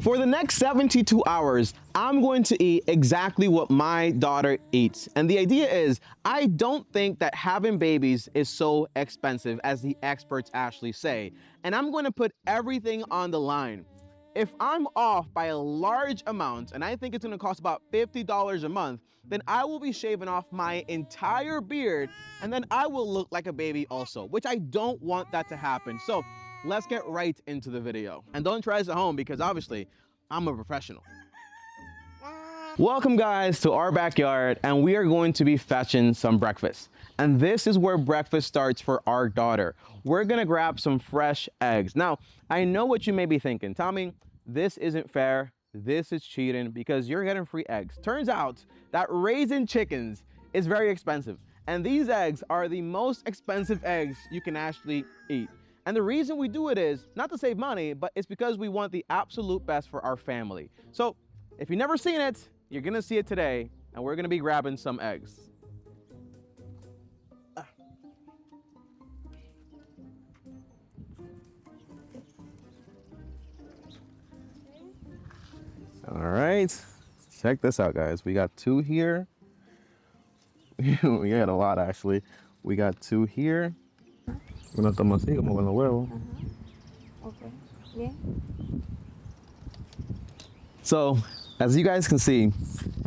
For the next 72 hours, I'm going to eat exactly what my daughter eats. And the idea is, I don't think that having babies is so expensive as the experts actually say. And I'm going to put everything on the line. If I'm off by a large amount, and I think it's going to cost about $50 a month, then I will be shaving off my entire beard, and then I will look like a baby also, which I don't want that to happen. So let's get right into the video. And don't try this at home because obviously I'm a professional. Welcome guys to our backyard, and we are going to be fetching some breakfast. And this is where breakfast starts for our daughter. We're gonna grab some fresh eggs. Now, I know what you may be thinking, Tommy, this isn't fair, this is cheating because you're getting free eggs. Turns out that raising chickens is very expensive. And these eggs are the most expensive eggs you can actually eat. And the reason we do it is not to save money, but it's because we want the absolute best for our family. So if you've never seen it, you're gonna see it today, and we're gonna be grabbing some eggs. All right, check this out, guys. We got two here. We got a lot, actually. We got two here. Una toma así, como con los huevos. Okay. Yeah. So, as you guys can see,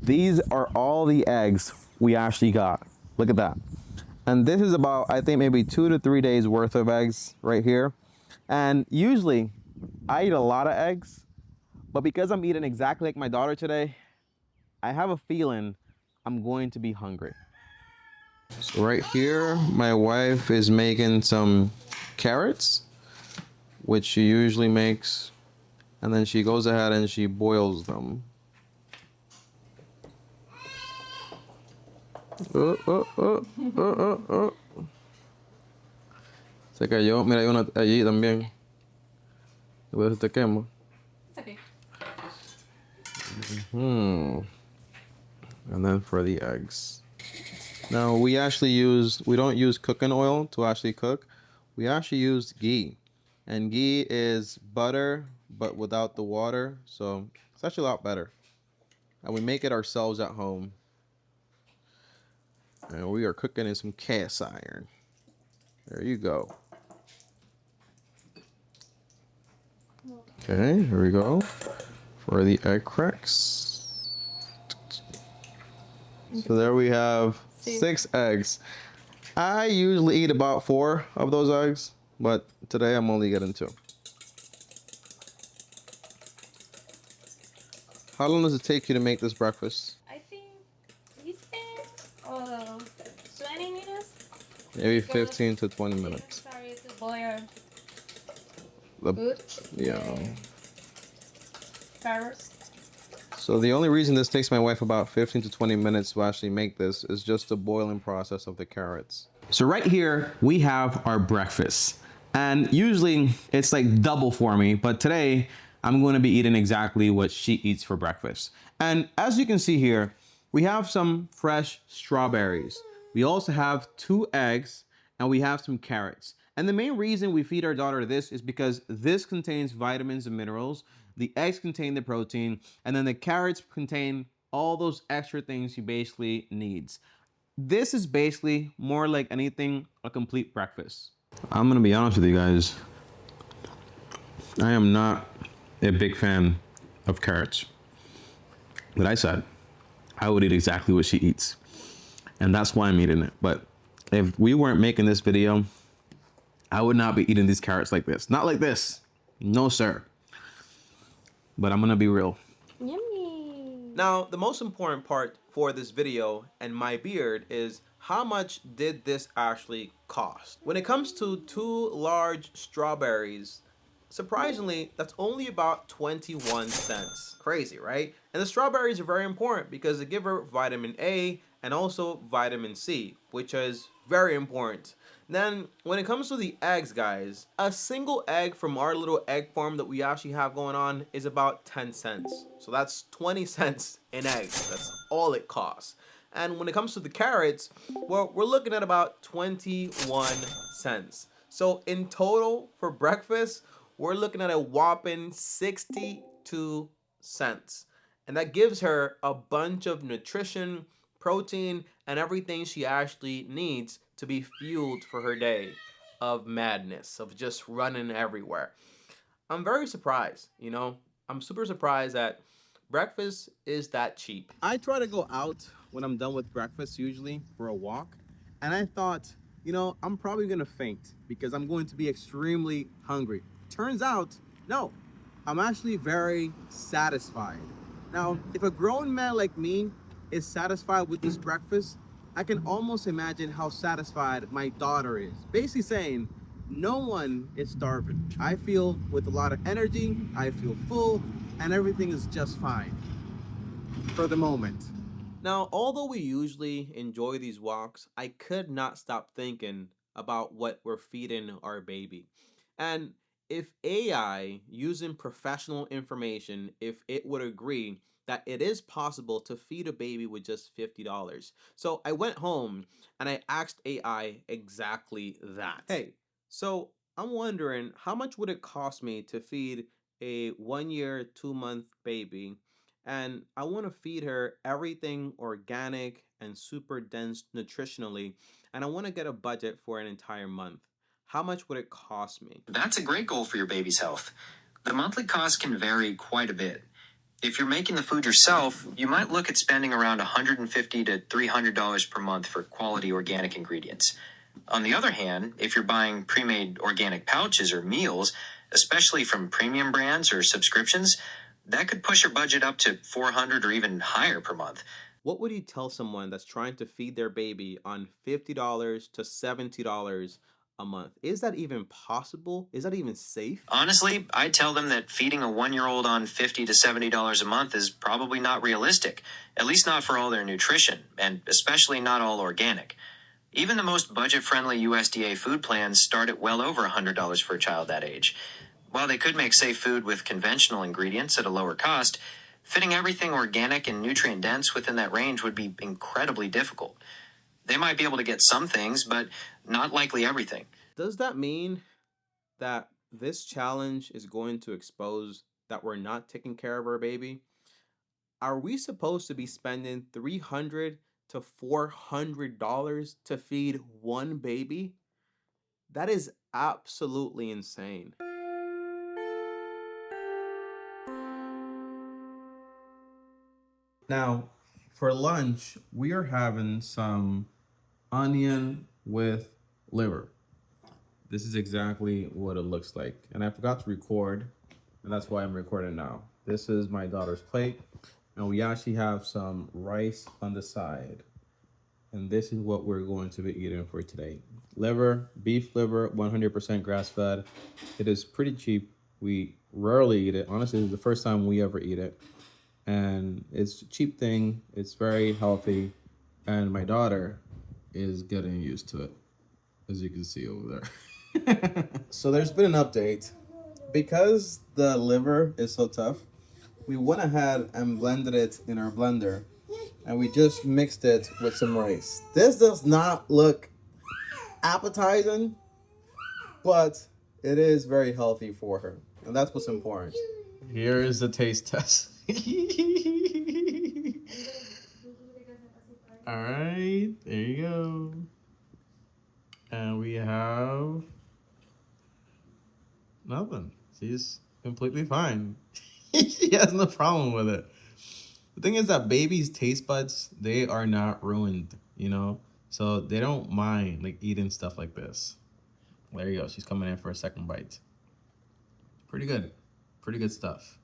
these are all the eggs we actually got. Look at that. And this is about, I think, maybe 2 to 3 days worth of eggs right here. And usually, I eat a lot of eggs, but because I'm eating exactly like my daughter today, I have a feeling I'm going to be hungry. So right here, my wife is making some carrots, which she usually makes, and then she goes ahead and she boils them. Se cayó, mira, hay una allí también. Después te quemo. It's okay. And then for the eggs. Now we don't use cooking oil to actually cook. We actually use ghee. And ghee is butter, but without the water. So it's actually a lot better. And we make it ourselves at home. And we are cooking in some cast iron. There you go. Okay, here we go. For the egg cracks. So there we have 6 eggs. I usually eat about 4 of those eggs, but today I'm only getting 2. How long does it take you to make this breakfast? I think it's 20 minutes. Maybe 15 to 20 minutes. Sorry to boil. Good? Yeah. Carrots. So the only reason this takes my wife about 15 to 20 minutes to actually make this is just the boiling process of the carrots. So right here, we have our breakfast. And usually it's like double for me, but today I'm going to be eating exactly what she eats for breakfast. And as you can see here, we have some fresh strawberries. We also have 2 eggs and we have some carrots. And the main reason we feed our daughter this is because this contains vitamins and minerals. The eggs contain the protein, and then the carrots contain all those extra things she basically needs. This is basically more like anything, a complete breakfast. I'm gonna be honest with you guys. I am not a big fan of carrots. But I said I would eat exactly what she eats. And that's why I'm eating it. But if we weren't making this video, I would not be eating these carrots like this. Not like this. No, sir. But I'm gonna be real. Yummy. Now, the most important part for this video and my beard is how much did this actually cost? When it comes to 2 large strawberries, surprisingly, that's only about 21 cents. Crazy, right? And the strawberries are very important because they give her vitamin A and also vitamin C, which is very important. Then, when it comes to the eggs, guys, a single egg from our little egg farm that we actually have going on is about 10 cents. So that's 20 cents in eggs. That's all it costs. And when it comes to the carrots, well, we're looking at about 21 cents. So in total for breakfast, we're looking at a whopping 60 2 cents. And that gives her a bunch of nutrition, protein, and everything she actually needs to be fueled for her day of madness, of just running everywhere. I'm very surprised, you know? I'm super surprised that breakfast is that cheap. I try to go out when I'm done with breakfast, usually for a walk. And I thought, I'm probably gonna faint because I'm going to be extremely hungry. Turns out, no, I'm actually very satisfied. Now, if a grown man like me is satisfied with this breakfast, I can almost imagine how satisfied my daughter is. Basically saying, no one is starving. I feel with a lot of energy, I feel full, and everything is just fine for the moment. Now, although we usually enjoy these walks, I could not stop thinking about what we're feeding our baby. And if AI, using professional information, if it would agree that it is possible to feed a baby with just $50. So I went home and I asked AI exactly that. Hey, so I'm wondering how much would it cost me to feed a 1 year, 2 month baby, and I want to feed her everything organic and super dense nutritionally, and I want to get a budget for an entire month. How much would it cost me? That's a great goal for your baby's health. The monthly cost can vary quite a bit. If you're making the food yourself, you might look at spending around $150 to $300 per month for quality organic ingredients. On the other hand, if you're buying pre-made organic pouches or meals, especially from premium brands or subscriptions, that could push your budget up to $400 or even higher per month. What would you tell someone that's trying to feed their baby on $50 to $70 a month? Is that even possible? Is that even safe? Honestly, I tell them that feeding a 1 year old on $50 to $70 a month is probably not realistic, at least not for all their nutrition, and especially not all organic. Even the most budget friendly USDA food plans start at well over $100 for a child that age. While they could make safe food with conventional ingredients at a lower cost, fitting everything organic and nutrient dense within that range would be incredibly difficult. They might be able to get some things, but not likely everything. Does that mean that this challenge is going to expose that we're not taking care of our baby? Are we supposed to be spending $300 to $400 to feed one baby? That is absolutely insane. Now, for lunch, we are having some onion with liver. This is exactly what it looks like. And I forgot to record, and that's why I'm recording now. This is my daughter's plate, and we actually have some rice on the side. And this is what we're going to be eating for today. Liver, beef liver, 100% grass fed. It is pretty cheap. We rarely eat it. Honestly, it's the first time we ever eat it. And it's a cheap thing. It's very healthy. And my daughter is getting used to it, as you can see over there. So there's been an update. Because the liver is so tough, we went ahead and blended it in our blender, and we just mixed it with some rice. This does not look appetizing, but it is very healthy for her, and that's what's important. Here is the taste test. All right, there you go. And we have nothing. She's completely fine. She has no problem with it. The thing is that babies' taste buds, they are not ruined, So they don't mind like eating stuff like this. There you go. She's coming in for a second bite. Pretty good. Pretty good stuff.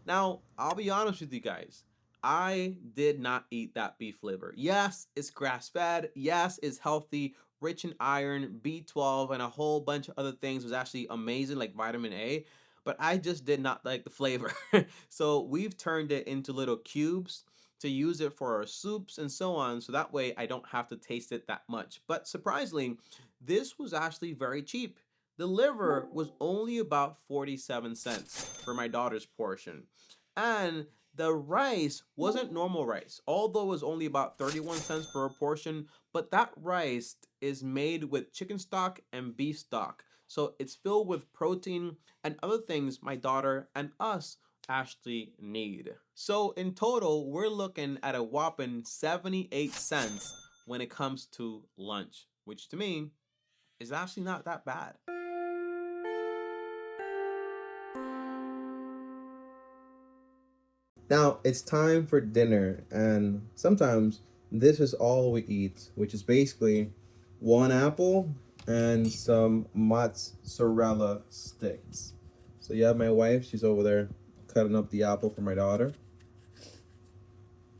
Now, I'll be honest with you guys. I did not eat that beef liver. Yes, it's grass fed. Yes, it's healthy, rich in iron, B12, and a whole bunch of other things. It was actually amazing, like vitamin A. But I just did not like the flavor. So we've turned it into little cubes to use it for our soups and so on. So that way I don't have to taste it that much. But surprisingly, this was actually very cheap. The liver was only about 47 cents for my daughter's portion. And the rice wasn't normal rice, although it was only about 31 cents for a portion, but that rice is made with chicken stock and beef stock. So it's filled with protein and other things my daughter and us actually need. So in total, we're looking at a whopping 78 cents when it comes to lunch, which to me is actually not that bad. Now it's time for dinner, and sometimes this is all we eat, which is basically one apple and some mozzarella sticks. So you have my wife, she's over there cutting up the apple for my daughter.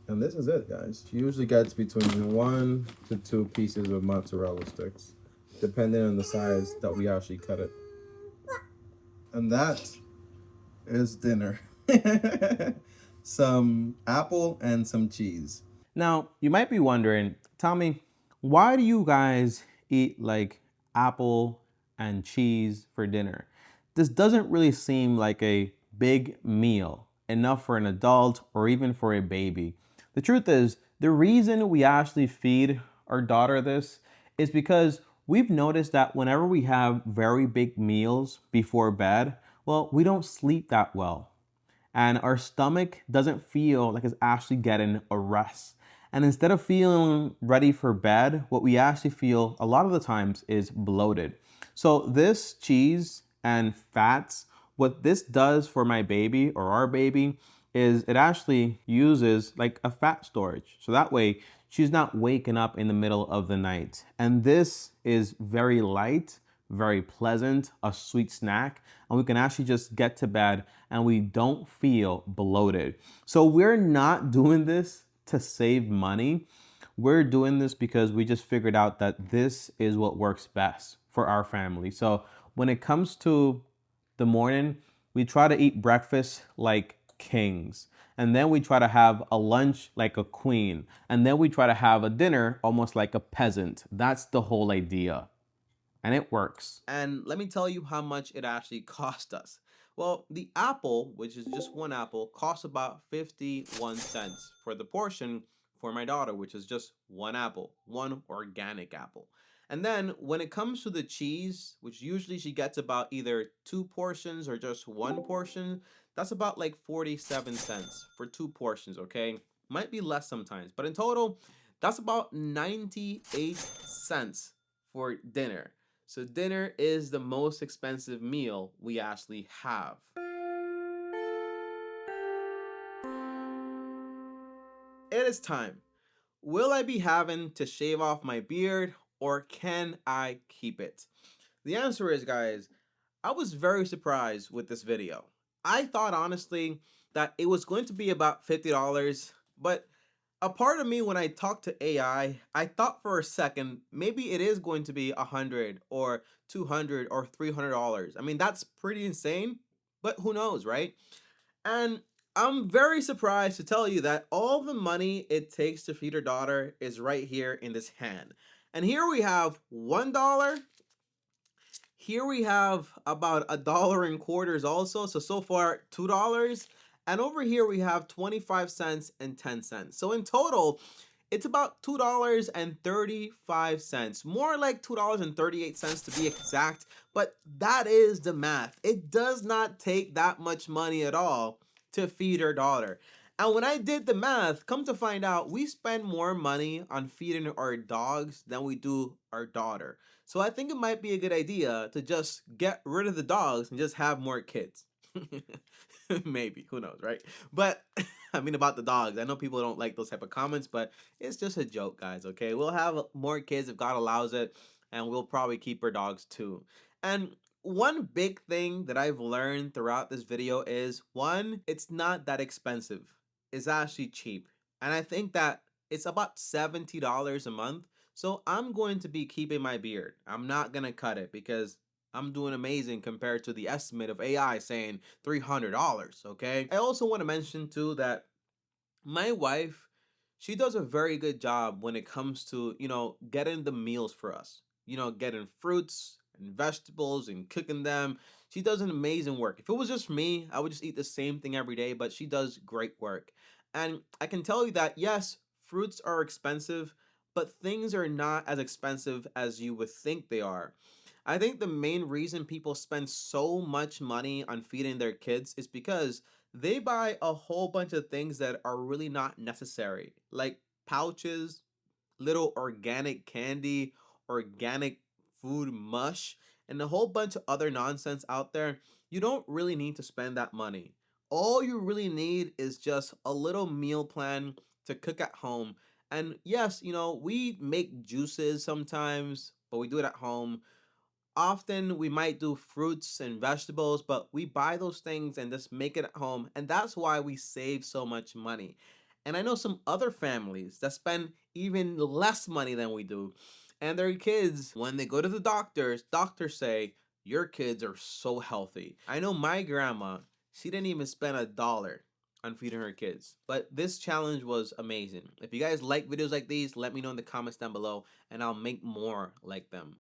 And this is it, guys. She usually gets between 1 to 2 pieces of mozzarella sticks, depending on the size that we actually cut it. And that is dinner. Some apple and some cheese. Now, you might be wondering, Tommy, why do you guys eat like apple and cheese for dinner? This doesn't really seem like a big meal, enough for an adult or even for a baby. The truth is, the reason we actually feed our daughter this is because we've noticed that whenever we have very big meals before bed, well, we don't sleep that well and our stomach doesn't feel like it's actually getting a rest. And instead of feeling ready for bed, what we actually feel a lot of the times is bloated. So this cheese and fats, what this does for my baby or our baby is it actually uses like a fat storage. So that way she's not waking up in the middle of the night. And this is very light, very pleasant, a sweet snack, and we can actually just get to bed and we don't feel bloated. So we're not doing this to save money. We're doing this because we just figured out that this is what works best for our family. So when it comes to the morning, we try to eat breakfast like kings. And then we try to have a lunch like a queen. And then we try to have a dinner almost like a peasant. That's the whole idea. And it works. And let me tell you how much it actually cost us. Well, the apple, which is just one apple, costs about 51 cents for the portion for my daughter, which is just one apple, one organic apple. And then when it comes to the cheese, which usually she gets about either 2 portions or just one portion, that's about like 47 cents for 2 portions, okay? Might be less sometimes, but in total, that's about 98 cents for dinner. So dinner is the most expensive meal we actually have. It is time. Will I be having to shave off my beard or can I keep it? The answer is, guys, I was very surprised with this video. I thought honestly that it was going to be about $50, but a part of me when I talked to AI, I thought for a second maybe it is going to be 100 or 200 or $300. I mean, that's pretty insane, but who knows, right? And I'm very surprised to tell you that all the money it takes to feed her daughter is right here in this hand. And here we have $1. Here we have about $1.25 also. So far $2. And over here we have 25 cents and 10 cents. So in total, it's about $2.35. More like $2.38 to be exact. But that is the math. It does not take that much money at all to feed her daughter. And when I did the math, come to find out, we spend more money on feeding our dogs than we do our daughter. So I think it might be a good idea to just get rid of the dogs and just have more kids. Maybe, who knows, right? But I mean about the dogs. I know people don't like those type of comments, but it's just a joke, guys, okay? We'll have more kids if God allows it, and we'll probably keep our dogs too. And one big thing that I've learned throughout this video is, one, it's not that expensive. It's actually cheap. And I think that it's about $70 a month. So I'm going to be keeping my beard. I'm not going to cut it because I'm doing amazing compared to the estimate of AI saying $300, okay? I also want to mention too that my wife, she does a very good job when it comes to, getting the meals for us. Getting fruits and vegetables and cooking them. She does an amazing work. If it was just me, I would just eat the same thing every day, but she does great work. And I can tell you that yes, fruits are expensive, but things are not as expensive as you would think they are. I think the main reason people spend so much money on feeding their kids is because they buy a whole bunch of things that are really not necessary, like pouches, little organic candy, organic food mush, and a whole bunch of other nonsense out there. You don't really need to spend that money. All you really need is just a little meal plan to cook at home. And yes, we make juices sometimes, but we do it at home. Often we might do fruits and vegetables, but we buy those things and just make it at home. And that's why we save so much money. And I know some other families that spend even less money than we do. And their kids, when they go to the doctors say, your kids are so healthy. I know my grandma, she didn't even spend $1 on feeding her kids. But this challenge was amazing. If you guys like videos like these, let me know in the comments down below and I'll make more like them.